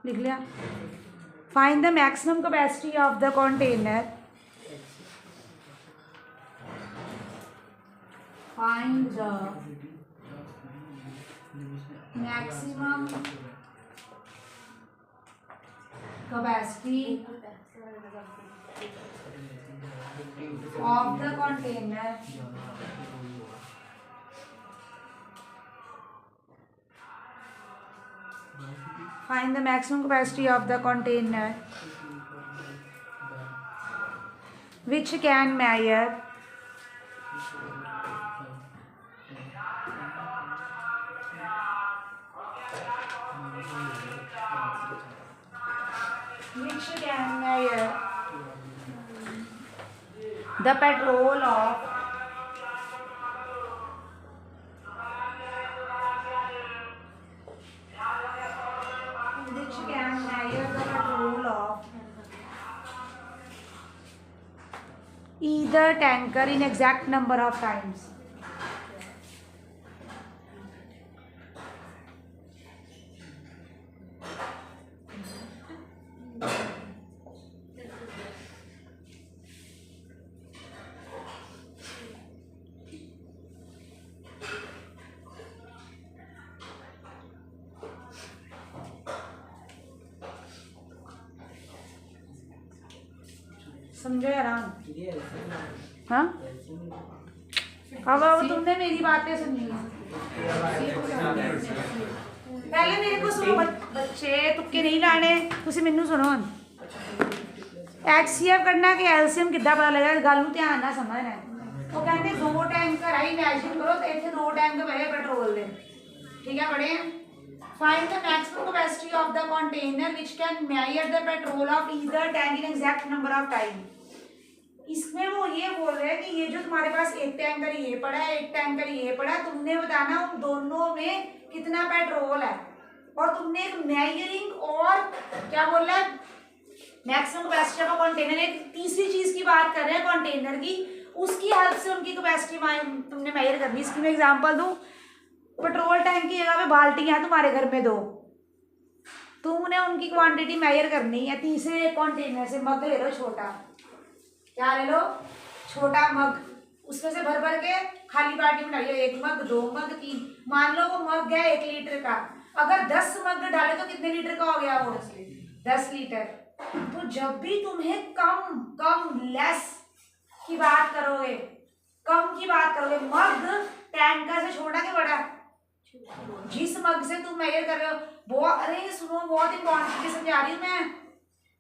लिख लिया। Find the maximum capacity of the container. Find the maximum capacity of the container find the maximum capacity of the container which can measure the petrol of either tanker in exact number of times. समझो आराम। हाँ अब तुमने मेरी बातें सुनी। पहले मेरे को सुनो बच्चे, तुक्के नहीं लाने। तुसी मैनू सुनो। HCF करना कि एलसीएम किद्दां पता लगेगा? गल नूं ध्यान नाल समझना है। वो कहते 2 टैंकर आई इमेजिन करो तो इतने 2 टैंक भरे पेट्रोल दे। ठीक है, पढ़े। Find the maximum capacity of the container which can measure the petrol of either tank in exact number of time. इसमें वो ये बोल रहे हैं कि ये जो तुम्हारे पास एक टैंकर ये पड़ा है, एक टैंकर ये पड़ा है, तुमने बताना उन दोनों में कितना पेट्रोल है। और तुमने एक मेजरिंग और क्या बोल रहा है, मैक्सिमम कैपेसिटी ऑफ कंटेनर। एक तीसरी चीज की बात कर रहे हैं कंटेनर की, उसकी हेल्प से उनकी कैपेसिटी तुमने मेजर करनी। इसकी मैं एग्जांपल दूं, पेट्रोल टैंक की जगह पे बाल्टियां हैं तुम्हारे घर में 2, तुमने उनकी क्वांटिटी मेजर करनी है। तीसरे कंटेनर से मग ले लो छोटा, क्या ले लो, छोटा मग, उसमें से भर भर के खाली बाल्टी में डालिए। 1 मग, 2 मग, 3। मान लो वो मग है 1 लीटर का, अगर 10 मग डाले तो कितने लीटर का हो गया वो? 10 लीटर। तो जब भी तुम्हें कम लेस की बात करोगे, कम की बात करोगे, मग टैंकर से छोटा कि बड़ा? जिस मग से तुम मेजर कर रहे हो वो, अरे सुनो, बहुत इंपॉर्टेंट समझा रही हूँ मैं।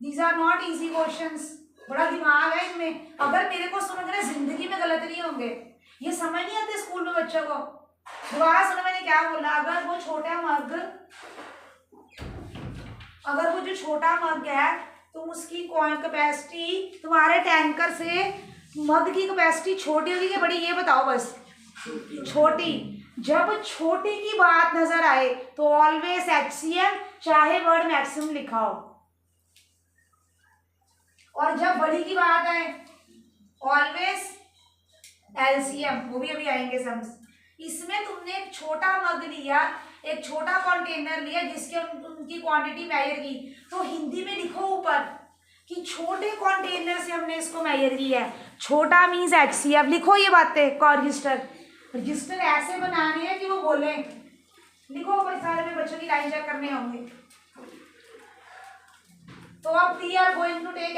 These are not easy questions, बड़ा दिमाग है इनमें। अगर मेरे को समझ रहे, जिंदगी में गलत नहीं होंगे। ये समझ नहीं आते स्कूल में बच्चों को। दोबारा सुनो मैंने क्या बोला। अगर वो जो छोटा मग है, तुम उसकी कैपेसिटी तुम्हारे टैंकर से मग की कैपेसिटी छोटी होगी कि बड़ी, ये बताओ बस। छोटी। जब छोटी की बात नजर आए तो ऑलवेज HCF चाहे वर्ड मैक्सिमम लिखा हो, और जब बड़ी की बात आए ऑलवेज LCM, वो भी अभी आएंगे समझ। इसमें तुमने एक छोटा मग लिया, एक छोटा कंटेनर लिया जिसके उनकी क्वांटिटी मेजर की, तो हिंदी में लिखो ऊपर कि छोटे कंटेनर से हमने इसको मेजर किया है। छोटा मीन्स HCF। लिखो ये बातें। रजिस्टर ऐसे बनाने हैं कि वो बोले। लिखो ऊपर, सारे में बच्चों की लाइन चेक करने होंगे। तो अब we are going to take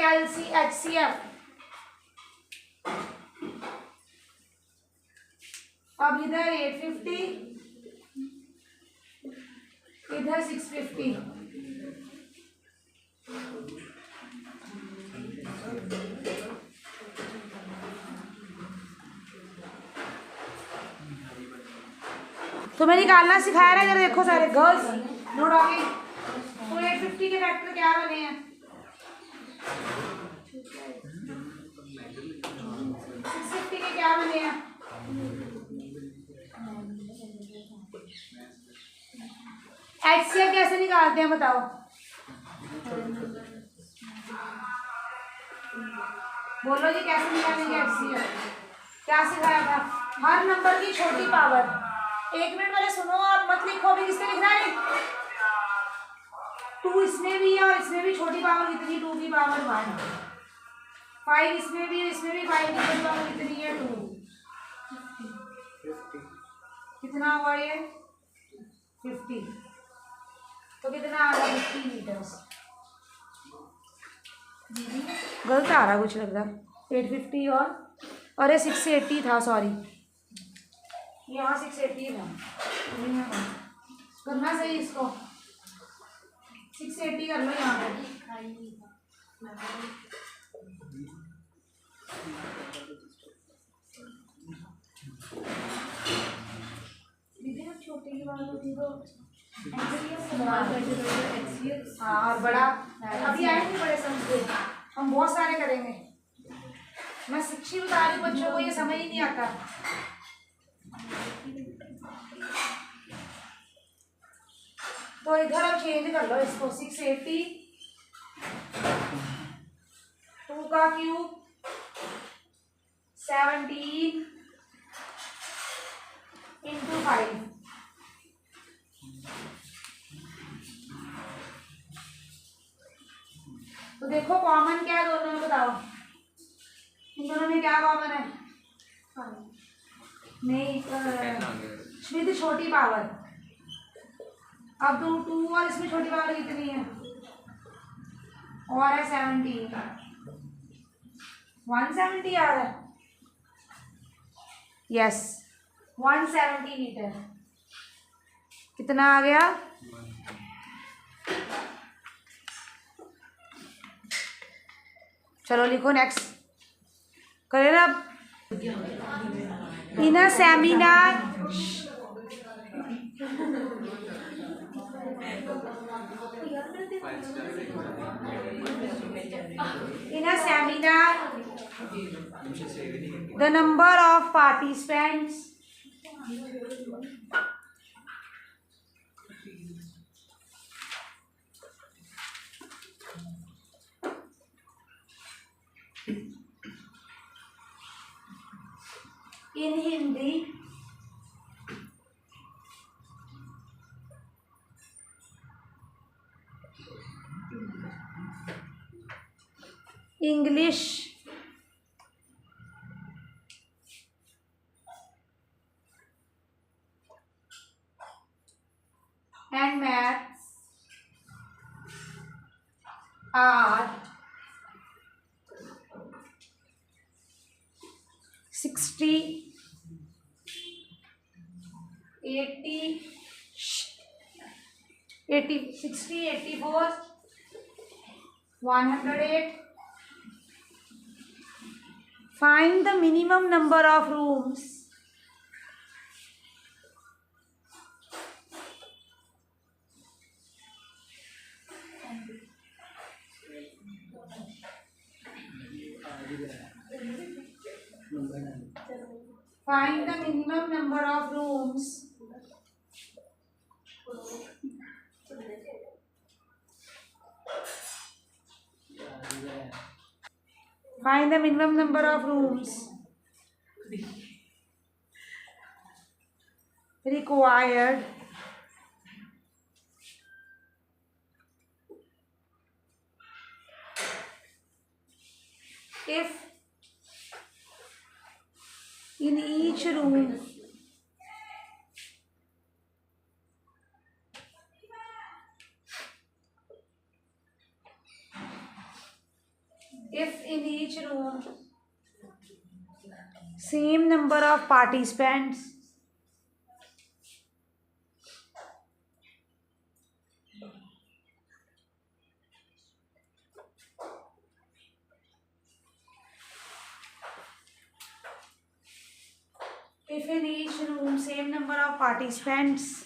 HCF। अब इधर 850, इधर 650। तुम्हें निकालना सिखाया ना, इधर देखो सारे गर्ल्स नोट आगे। तो 850 के फैक्टर क्या बने हैं? 650 के क्या बने हैं? HCF कैसे निकालते हैं बताओ? बोलो जी, कैसे निकालेंगे HCF? क्या सिखाया था? हर नंबर की छोटी पावर। 1 मिनट पहले सुनो, आप मत लिखो। अभी किसने लिखना है? 2 इसमें भी है और इसमें भी छोटी पावर कितनी, 2 की पावर 1। 5 इसमें भी है, इसमें भी 5 की छोटी पावर कितनी है, 2। कितना हुआ ये, 50। तो कितना आ रहा है, 50 लीटर्स। गलत आ रहा कुछ लग रहा, 850 और ये 680 था, सॉरी यहाँ 680 था, करना सही इसको, 680 कर लो यहाँ पे। दीदी जब छोटे की बात होती तो हाँ, और बड़ा अभी आएंगे बड़े समझे, हम बहुत सारे करेंगे। मैं शिक्षी बता रही हूँ, बच्चों को ये समझ ही नहीं आता। तो इधर अब चेंज कर लो इसको, 680 2 का क्यूब 17 इंटू 5। तो देखो कॉमन क्या है दोनों में, बताओ इन दोनों में क्या कॉमन है? नहीं स्मित छोटी पावर। अब 2 और इसमें छोटी पावर कितनी है, और है 17, 170 आ रहा है, यस 170 लीटर। कितना आ गया, चलो लिखो नेक्स्ट करें ना। In uh seminar the number of participants in Hindi English and maths are 60, 80, 60, 84, 108. Find the minimum number of rooms find the minimum number of rooms find the minimum number of rooms required if in each room same number of participants if in each room same number of participants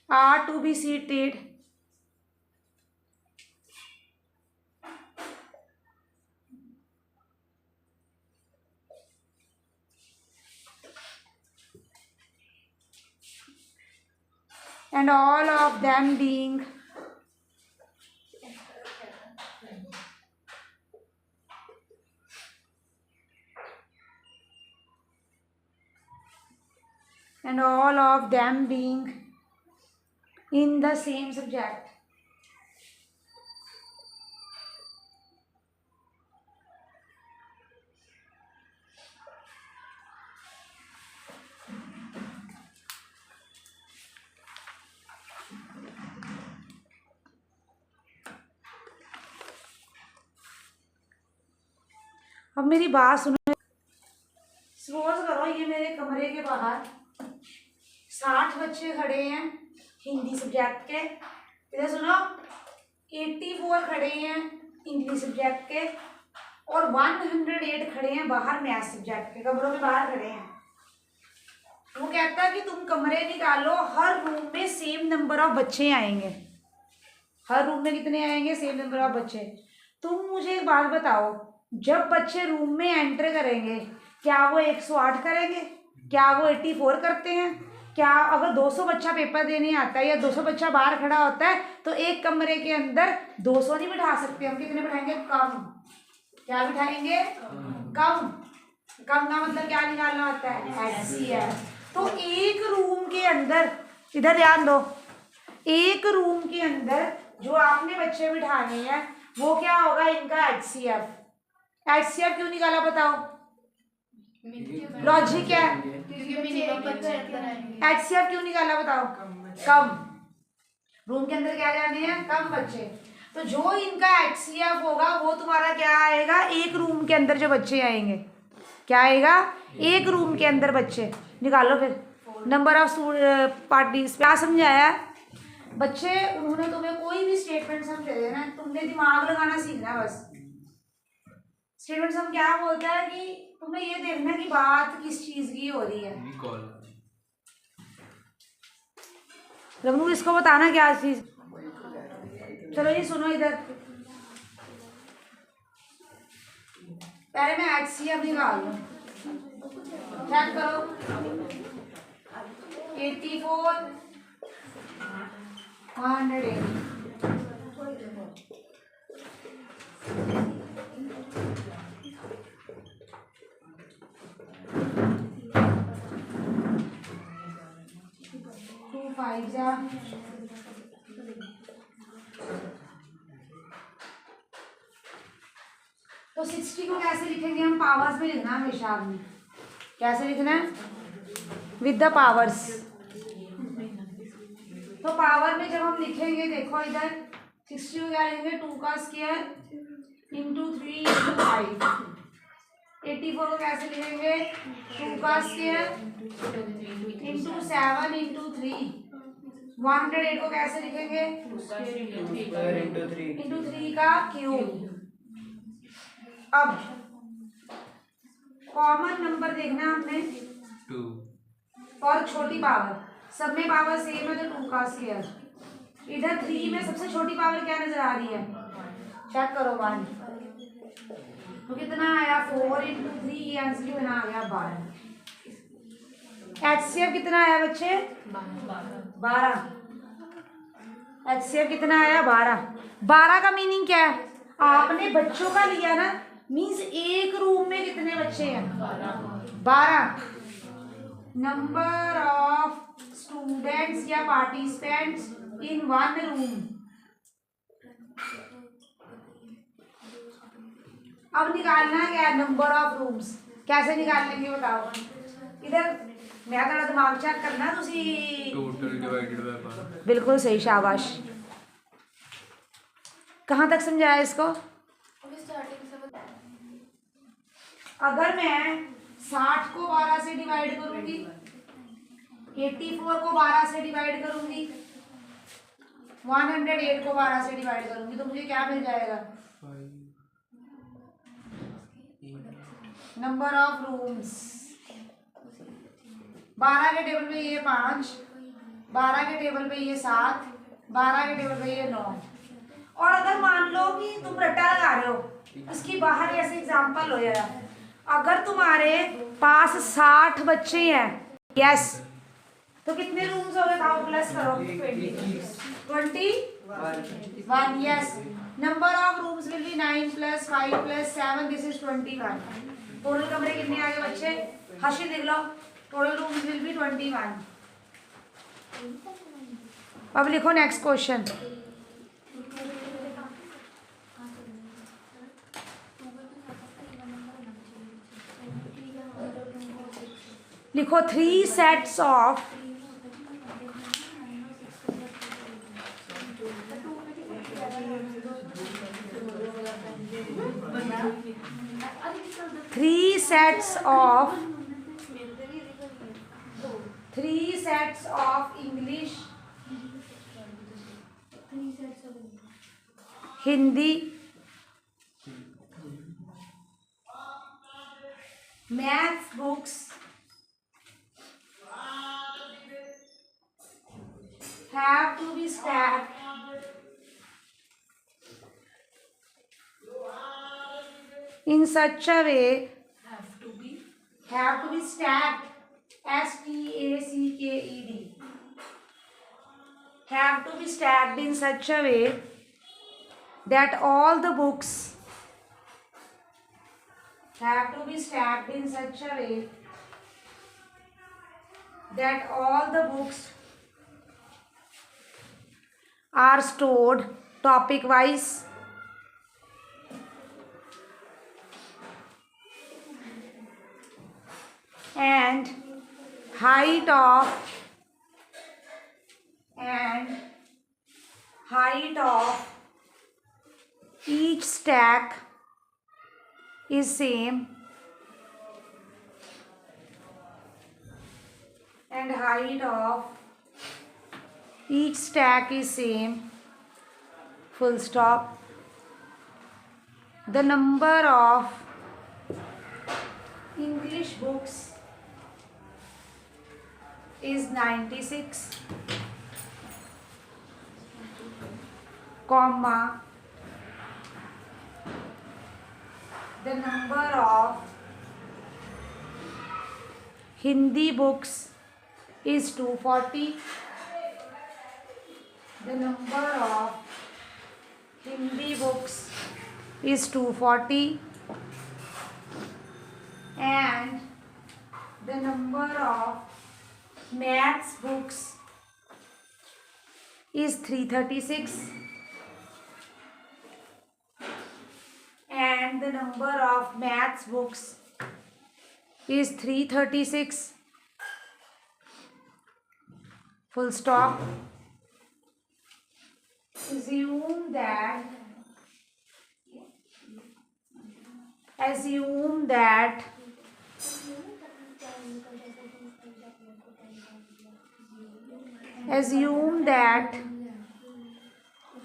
are to be seated and all of them being in the same subject. अब मेरी बात सुनो। Suppose करो ये मेरे कमरे के बाहर 60 बच्चे खड़े हैं हिंदी सब्जेक्ट के, इधर सुनो 84 खड़े हैं इंग्लिश सब्जेक्ट के, और 108 खड़े हैं बाहर मैथ सब्जेक्ट के, कमरों के बाहर खड़े हैं। वो कहता है कि तुम कमरे निकालो, हर रूम में सेम नंबर ऑफ बच्चे आएंगे। हर रूम में कितने आएंगे? सेम नंबर ऑफ बच्चे। तुम मुझे एक बात बताओ, जब बच्चे रूम में एंटर करेंगे क्या वो 108 करेंगे? क्या वो 84 करते हैं? क्या अगर 200 बच्चा पेपर देने आता है या 200 बच्चा बाहर खड़ा होता है तो एक कमरे के अंदर 200 नहीं बिठा सकते हम? कितने बिठाएंगे? कम। क्या बिठाएंगे? कम। कम का मतलब क्या निकालना होता है? HCF। तो एक रूम के अंदर, इधर ध्यान दो, एक रूम के अंदर जो आपने बच्चे बिठाने हैं वो क्या होगा? इनका HCF। HCF क्यों निकाला बताओ? लॉजिक क्या है? HCF क्यों निकाला बताओ? कम। रूम के अंदर क्या जाने हैं? कम बच्चे। तो जो इनका HCF होगा वो तुम्हारा क्या आएगा? एक रूम के अंदर जो बच्चे आएंगे, क्या आएगा? एक रूम के अंदर बच्चे। निकालो फिर नंबर ऑफ पार्टीज। क्या समझाया बच्चे? उन्होंने तुम्हें कोई भी स्टेटमेंट समझे देना, तुमने दिमाग लगाना सीखना बस। स्टेटमेंट सम क्या बोलता है कि तुम्हें ये देखना कि बात किस चीज की हो रही है। रमनू इसको बताना क्या चीज। चलो ये सुनो इधर, पहले मैं HCF निकाल लूं। चेक करो 84 108। तो 60 को कैसे लिखेंगे हम? पावर्स में लिखना हमेशा आपने। कैसे लिखना है? With the powers. तो पावर में जब हम लिखेंगे, देखो इधर 60 को क्या लिखेंगे? 2 का स्क्वायर इंटू 3 इंटू 5। 84 को कैसे लिखेंगे? 2 का स्क्वायर इंटू 7 इंटू 3। 108 को कैसे लिखेंगे? इंटू 3 का क्यूब। अब कॉमन नंबर देखना हमने 2 और छोटी पावर, सब में पावर सेम है तो 2 का स्क्वायर। इधर 3 में सबसे छोटी पावर क्या नजर आ रही है? चेक करो 1। तो कितना आया? 4 इंटू 3, ये आंसर कितना आ गया? 12। HCF कितना आया बच्चे? 12। HCF कितना आया? 12। 12 का मीनिंग क्या है? आपने बच्चों का लिया ना, मीन्स एक रूम में कितने बच्चे हैं? 12। नंबर ऑफ स्टूडेंट्स या पार्टिसिपेंट्स इन वन रूम। अब निकालना क्या है? Number of rooms. कैसे निकाल लेंगे बताओ? इधर मैं थोड़ा दिमाग चेक करना तुसी। Total divided by. बिल्कुल सही, शाबाश। कहाँ तक समझाया इसको? अगर मैं 60 को 12 से डिवाइड करूंगी, 84 को 12 से डिवाइड करूंगी, 108 को 12 से डिवाइड करूंगी, तो मुझे क्या मिल जाएगा? Number of rooms. 12 के टेबल पे ये 5, 12 के टेबल पे ये 7, 12 के टेबल पे ये 9। और अगर मान लो कि तुम रट्टा लगा रहे हो, इसकी बाहर ऐसे एग्जाम्पल हो जाएगा, अगर तुम्हारे पास 60 बच्चे हैं, यस, तो कितने रूम्स हो गए? आओ प्लस करो 21, yes. Number of rooms will be 9 + 5 + 7, this is 21। Total कमरे कितने आ गए बच्चे? हर्षित देख लो, टोटल रूम्स विल बी 21। अब लिखो नेक्स्ट क्वेश्चन। लिखो 3 sets of three sets of English, Hindi, maths books have to be stacked in such a way, have to be stacked, STACKED, have to be stacked in such a way that all the books have to be stacked in such a way that all the books are stored topic wise and height of each stack is same, and height of each stack is same, full stop. The number of English books is 96, comma, the number of Hindi books is 240, the number of Hindi books is 240, and the number of maths books is 336, and the number of maths books is 336, full stop. Assume that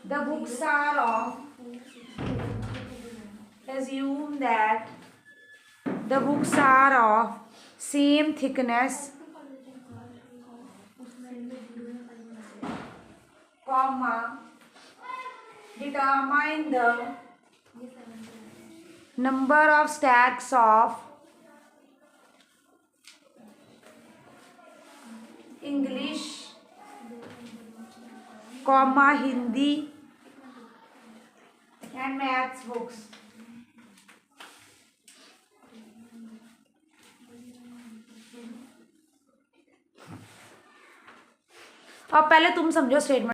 the books are of same thickness, comma, determine the number of stacks of English, comma, Hindi and maths books. अब पहले तुम समझो statement.